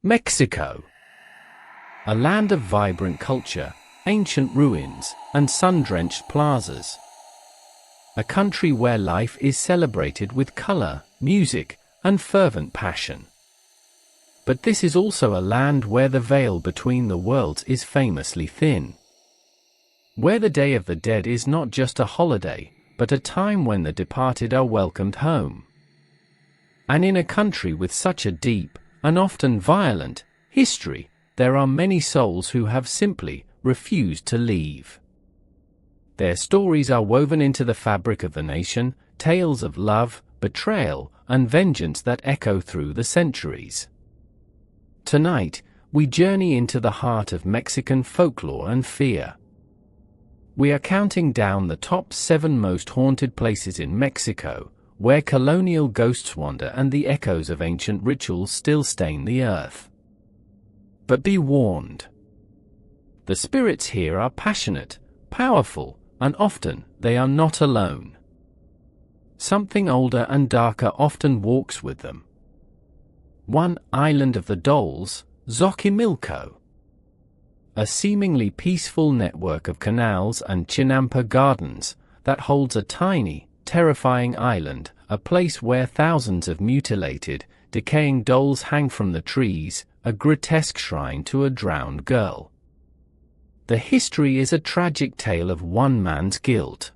Mexico. A land of vibrant culture, ancient ruins, and sun-drenched plazas. A country where life is celebrated with color, music, and fervent passion. But this is also a land where the veil between the worlds is famously thin. Where the Day of the Dead is not just a holiday, but a time when the departed are welcomed home. And in a country with such a deep, and often violent, history, there are many souls who have simply refused to leave. Their stories are woven into the fabric of the nation, tales of love, betrayal, and vengeance that echo through the centuries. Tonight, we journey into the heart of Mexican folklore and fear. We are counting down the top 7 most haunted places in Mexico, where colonial ghosts wander and the echoes of ancient rituals still stain the earth. But be warned. The spirits here are passionate, powerful, and often they are not alone. Something older and darker often walks with them. One island of the Dolls, Xochimilco. A seemingly peaceful network of canals and chinampa gardens that holds a tiny, terrifying island, a place where thousands of mutilated, decaying dolls hang from the trees, a grotesque shrine to a drowned girl. The history is a tragic tale of one man's guilt.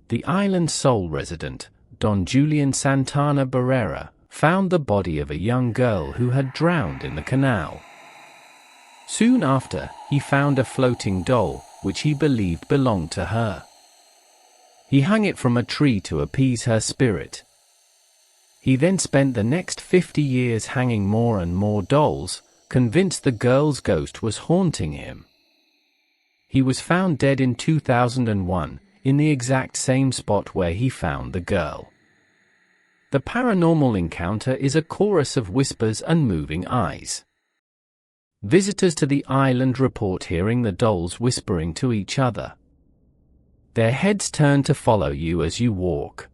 The island's sole resident, Don Julian Santana Barrera, found the body of a young girl who had drowned in the canal. Soon after, he found a floating doll, which he believed belonged to her. He hung it from a tree to appease her spirit. He then spent the next 50 years hanging more and more dolls, convinced the girl's ghost was haunting him. He was found dead in 2001, in the exact same spot where he found the girl. The paranormal encounter is a chorus of whispers and moving eyes. Visitors to the island report hearing the dolls whispering to each other. Their heads turn to follow you as you walk.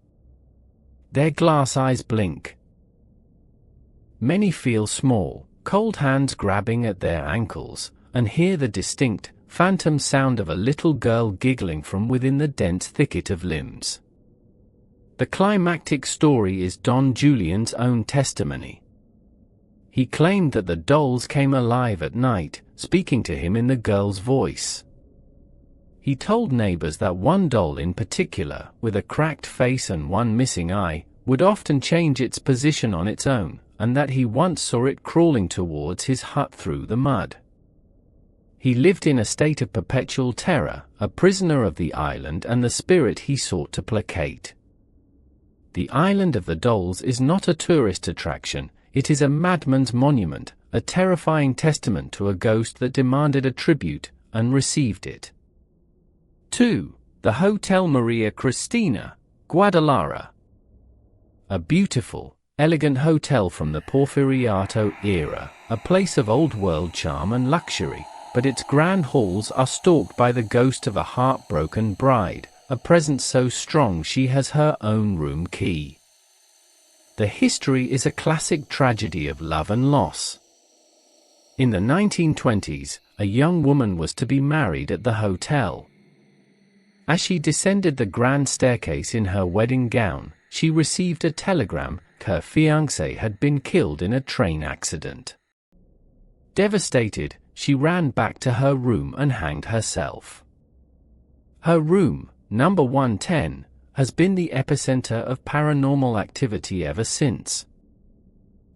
Their glass eyes blink. Many feel small, cold hands grabbing at their ankles, and hear the distinct, phantom sound of a little girl giggling from within the dense thicket of limbs. The climactic story is Don Julian's own testimony. He claimed that the dolls came alive at night, speaking to him in the girl's voice. He told neighbors that one doll in particular, with a cracked face and one missing eye, would often change its position on its own, and that he once saw it crawling towards his hut through the mud. He lived in a state of perpetual terror, a prisoner of the island and the spirit he sought to placate. The Island of the Dolls is not a tourist attraction, it is a madman's monument, a terrifying testament to a ghost that demanded a tribute, and received it. 2. The Hotel Maria Cristina, Guadalajara. A beautiful, elegant hotel from the Porfiriato era, a place of old-world charm and luxury, but its grand halls are stalked by the ghost of a heartbroken bride, a presence so strong she has her own room key. The history is a classic tragedy of love and loss. In the 1920s, a young woman was to be married at the hotel. As she descended the grand staircase in her wedding gown, she received a telegram: her fiancé had been killed in a train accident. Devastated, she ran back to her room and hanged herself. Her room, number 110, has been the epicenter of paranormal activity ever since.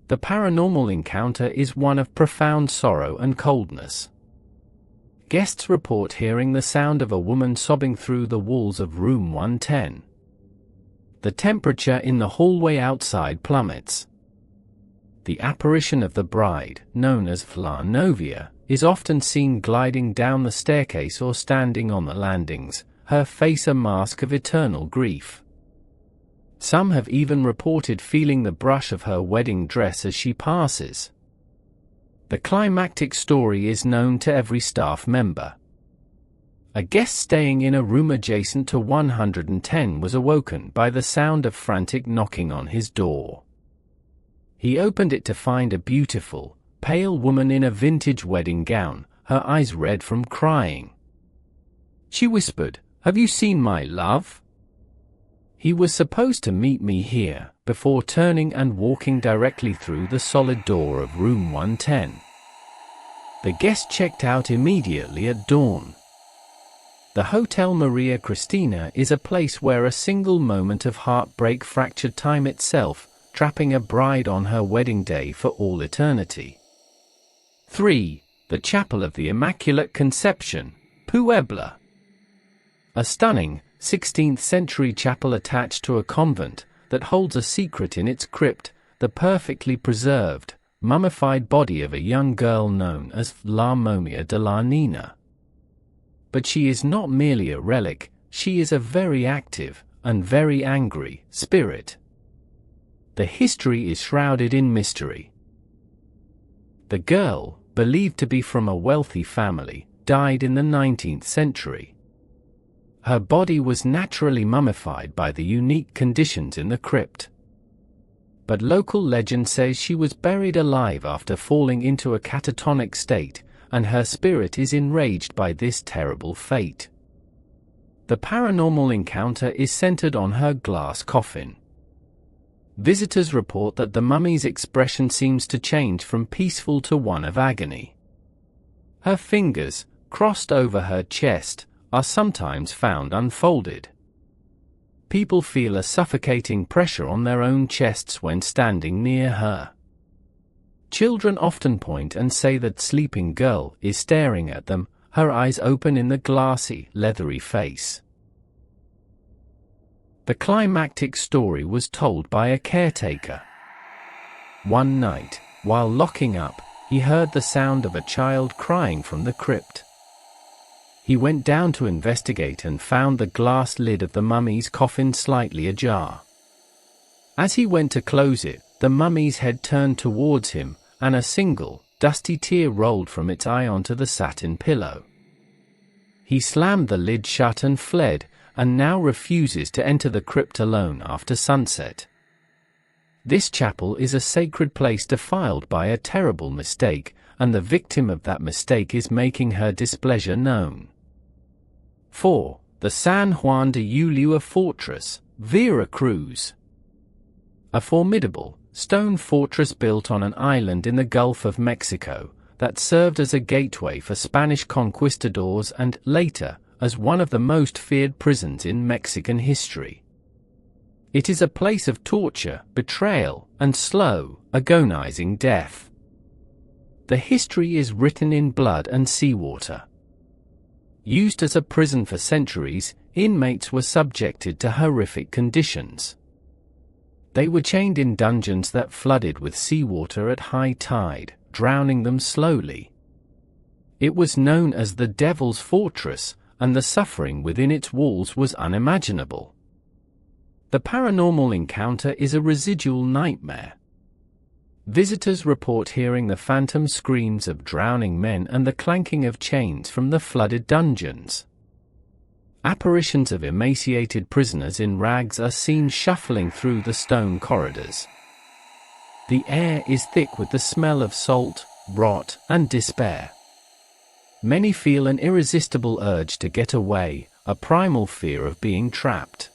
The paranormal encounter is one of profound sorrow and coldness. Guests report hearing the sound of a woman sobbing through the walls of room 110. The temperature in the hallway outside plummets. The apparition of the bride, known as Flor Novia, is often seen gliding down the staircase or standing on the landings, her face a mask of eternal grief. Some have even reported feeling the brush of her wedding dress as she passes. The climactic story is known to every staff member. A guest staying in a room adjacent to 110 was awoken by the sound of frantic knocking on his door. He opened it to find a beautiful, pale woman in a vintage wedding gown, her eyes red from crying. She whispered, "Have you seen my love?" He was supposed to meet me here, before turning and walking directly through the solid door of room 110. The guest checked out immediately at dawn. The Hotel Maria Cristina is a place where a single moment of heartbreak fractured time itself, trapping a bride on her wedding day for all eternity. 3. The Chapel of the Immaculate Conception, Puebla. A stunning, 16th-century chapel attached to a convent that holds a secret in its crypt, the perfectly preserved, mummified body of a young girl known as La Momia de la Nina. But she is not merely a relic, she is a very active, and very angry, spirit. The history is shrouded in mystery. The girl, believed to be from a wealthy family, died in the 19th century. Her body was naturally mummified by the unique conditions in the crypt. But local legend says she was buried alive after falling into a catatonic state, and her spirit is enraged by this terrible fate. The paranormal encounter is centered on her glass coffin. Visitors report that the mummy's expression seems to change from peaceful to one of agony. Her fingers, crossed over her chest, are sometimes found unfolded. People feel a suffocating pressure on their own chests when standing near her. Children often point and say that sleeping girl is staring at them, her eyes open in the glassy, leathery face. The climactic story was told by a caretaker. One night, while locking up, he heard the sound of a child crying from the crypt. He went down to investigate and found the glass lid of the mummy's coffin slightly ajar. As he went to close it, the mummy's head turned towards him, and a single, dusty tear rolled from its eye onto the satin pillow. He slammed the lid shut and fled, and now refuses to enter the crypt alone after sunset. This chapel is a sacred place defiled by a terrible mistake, and the victim of that mistake is making her displeasure known. 4. The San Juan de Ulúa Fortress, Vera Cruz. A formidable, stone fortress built on an island in the Gulf of Mexico, that served as a gateway for Spanish conquistadors and, later, as one of the most feared prisons in Mexican history. It is a place of torture, betrayal, and slow, agonizing death. The history is written in blood and seawater. Used as a prison for centuries, inmates were subjected to horrific conditions. They were chained in dungeons that flooded with seawater at high tide, drowning them slowly. It was known as the Devil's Fortress, and the suffering within its walls was unimaginable. The paranormal encounter is a residual nightmare. Visitors report hearing the phantom screams of drowning men and the clanking of chains from the flooded dungeons. Apparitions of emaciated prisoners in rags are seen shuffling through the stone corridors. The air is thick with the smell of salt, rot, and despair. Many feel an irresistible urge to get away, a primal fear of being trapped.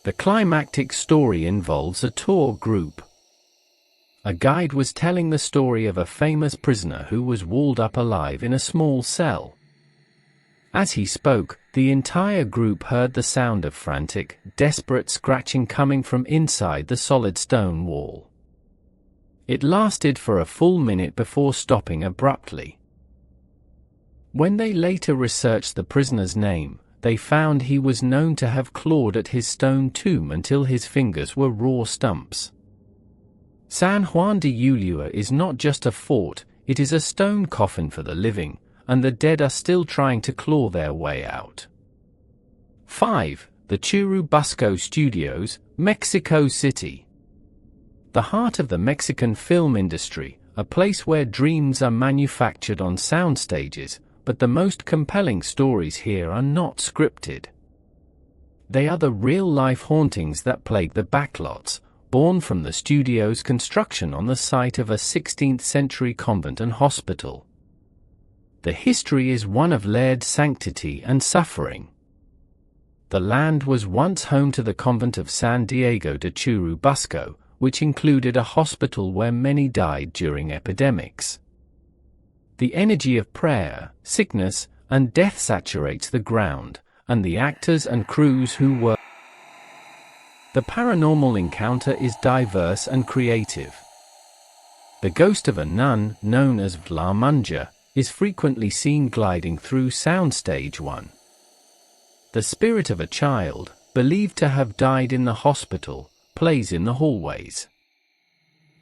The climactic story involves a tour group. A guide was telling the story of a famous prisoner who was walled up alive in a small cell. As he spoke, the entire group heard the sound of frantic, desperate scratching coming from inside the solid stone wall. It lasted for a full minute before stopping abruptly. When they later researched the prisoner's name, they found he was known to have clawed at his stone tomb until his fingers were raw stumps. San Juan de Ulúa is not just a fort, it is a stone coffin for the living, and the dead are still trying to claw their way out. 5. The Churubusco Studios, Mexico City. The heart of the Mexican film industry, a place where dreams are manufactured on sound stages, but the most compelling stories here are not scripted. They are the real-life hauntings that plague the backlots, born from the studio's construction on the site of a 16th-century convent and hospital. The history is one of layered sanctity and suffering. The land was once home to the convent of San Diego de Churubusco, which included a hospital where many died during epidemics. The energy of prayer, sickness, and death saturates the ground, and the actors and crews who work. The paranormal encounter is diverse and creative. The ghost of a nun, known as Vla Munja, is frequently seen gliding through Soundstage 1. The spirit of a child, believed to have died in the hospital, plays in the hallways.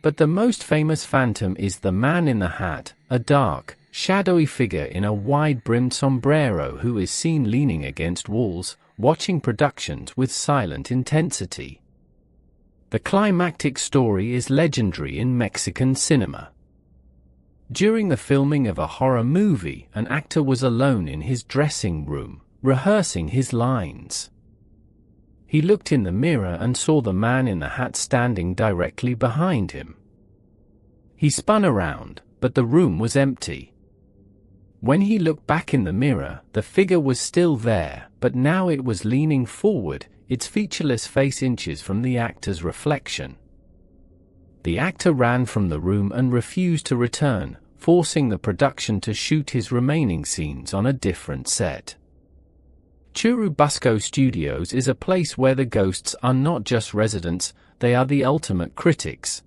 But the most famous phantom is the man in the hat, a dark, shadowy figure in a wide-brimmed sombrero who is seen leaning against walls, watching productions with silent intensity. The climactic story is legendary in Mexican cinema. During the filming of a horror movie, an actor was alone in his dressing room, rehearsing his lines. He looked in the mirror and saw the man in the hat standing directly behind him. He spun around, but the room was empty. When he looked back in the mirror, the figure was still there, but now it was leaning forward, its featureless face inches from the actor's reflection. The actor ran from the room and refused to return, forcing the production to shoot his remaining scenes on a different set. Churubusco Studios is a place where the ghosts are not just residents, they are the ultimate critics.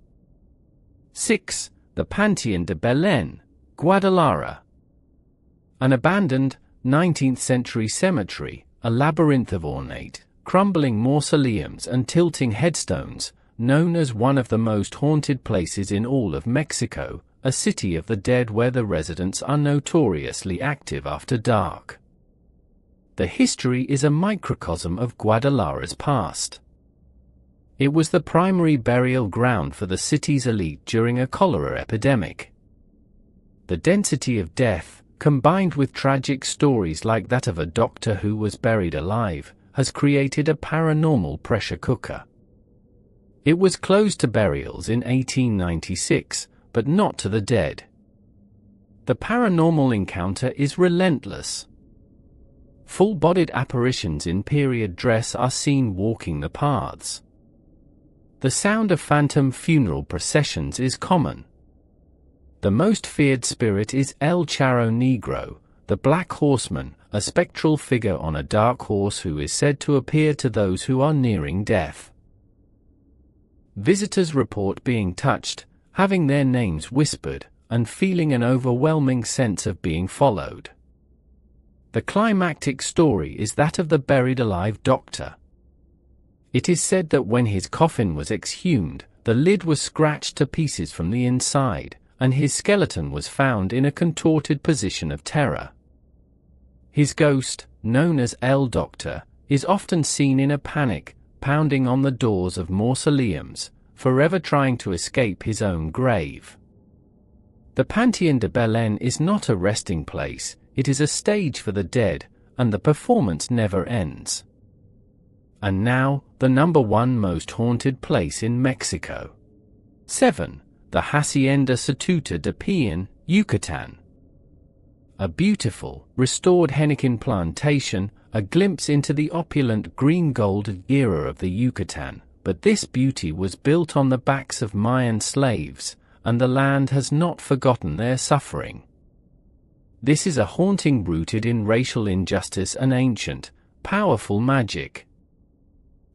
6. The Panteón de Belén, Guadalajara. An abandoned, 19th-century cemetery, a labyrinth of ornate, crumbling mausoleums and tilting headstones, known as one of the most haunted places in all of Mexico, a city of the dead where the residents are notoriously active after dark. The history is a microcosm of Guadalajara's past. It was the primary burial ground for the city's elite during a cholera epidemic. The density of death, combined with tragic stories like that of a doctor who was buried alive, has created a paranormal pressure cooker. It was closed to burials in 1896, but not to the dead. The paranormal encounter is relentless. Full-bodied apparitions in period dress are seen walking the paths. The sound of phantom funeral processions is common. The most feared spirit is El Charro Negro, the Black Horseman, a spectral figure on a dark horse who is said to appear to those who are nearing death. Visitors report being touched, having their names whispered, and feeling an overwhelming sense of being followed. The climactic story is that of the buried alive doctor. It is said that when his coffin was exhumed, the lid was scratched to pieces from the inside, and his skeleton was found in a contorted position of terror. His ghost, known as El Doctor, is often seen in a panic, pounding on the doors of mausoleums, forever trying to escape his own grave. The Panteón de Belén is not a resting place, it is a stage for the dead, and the performance never ends. And now, the number one most haunted place in Mexico. 7. The Hacienda Sotuta de Peón, Yucatan. A beautiful, restored henequen plantation, a glimpse into the opulent green-gold era of the Yucatan, but this beauty was built on the backs of Mayan slaves, and the land has not forgotten their suffering. This is a haunting rooted in racial injustice and ancient, powerful magic.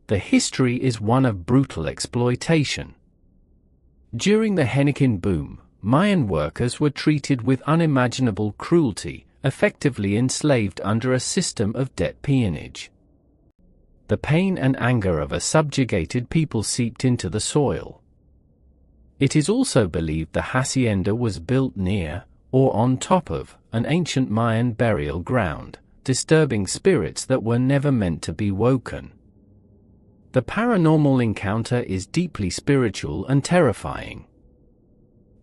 The history is one of brutal exploitation. During the henequen boom, Mayan workers were treated with unimaginable cruelty, effectively enslaved under a system of debt peonage. The pain and anger of a subjugated people seeped into the soil. It is also believed the hacienda was built near, or on top of, an ancient Mayan burial ground, disturbing spirits that were never meant to be woken. The paranormal encounter is deeply spiritual and terrifying.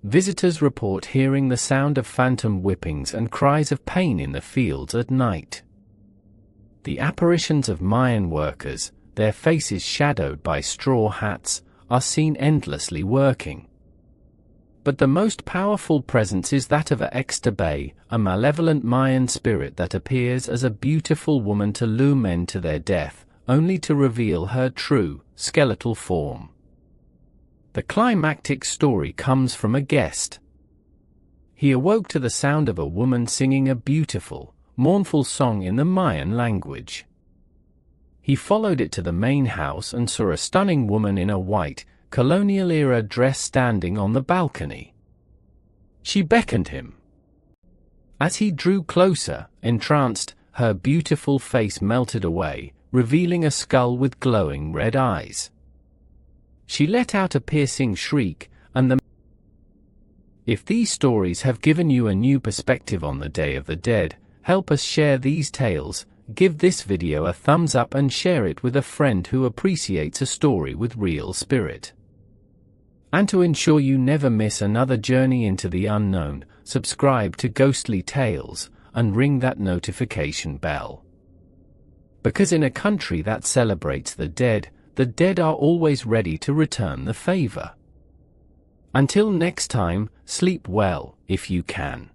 Visitors report hearing the sound of phantom whippings and cries of pain in the fields at night. The apparitions of Mayan workers, their faces shadowed by straw hats, are seen endlessly working. But the most powerful presence is that of a Ixtabay, a malevolent Mayan spirit that appears as a beautiful woman to lure men to their death, only to reveal her true, skeletal form. The climactic story comes from a guest. He awoke to the sound of a woman singing a beautiful, mournful song in the Mayan language. He followed it to the main house and saw a stunning woman in a white, colonial-era dress standing on the balcony. She beckoned him. As he drew closer, entranced, her beautiful face melted away, revealing a skull with glowing red eyes. She let out a piercing shriek, and If these stories have given you a new perspective on the Day of the Dead, help us share these tales. Give this video a thumbs up and share it with a friend who appreciates a story with real spirit. And to ensure you never miss another journey into the unknown, subscribe to Ghostly Tales, and ring that notification bell. Because in a country that celebrates the dead are always ready to return the favor. Until next time, sleep well, if you can.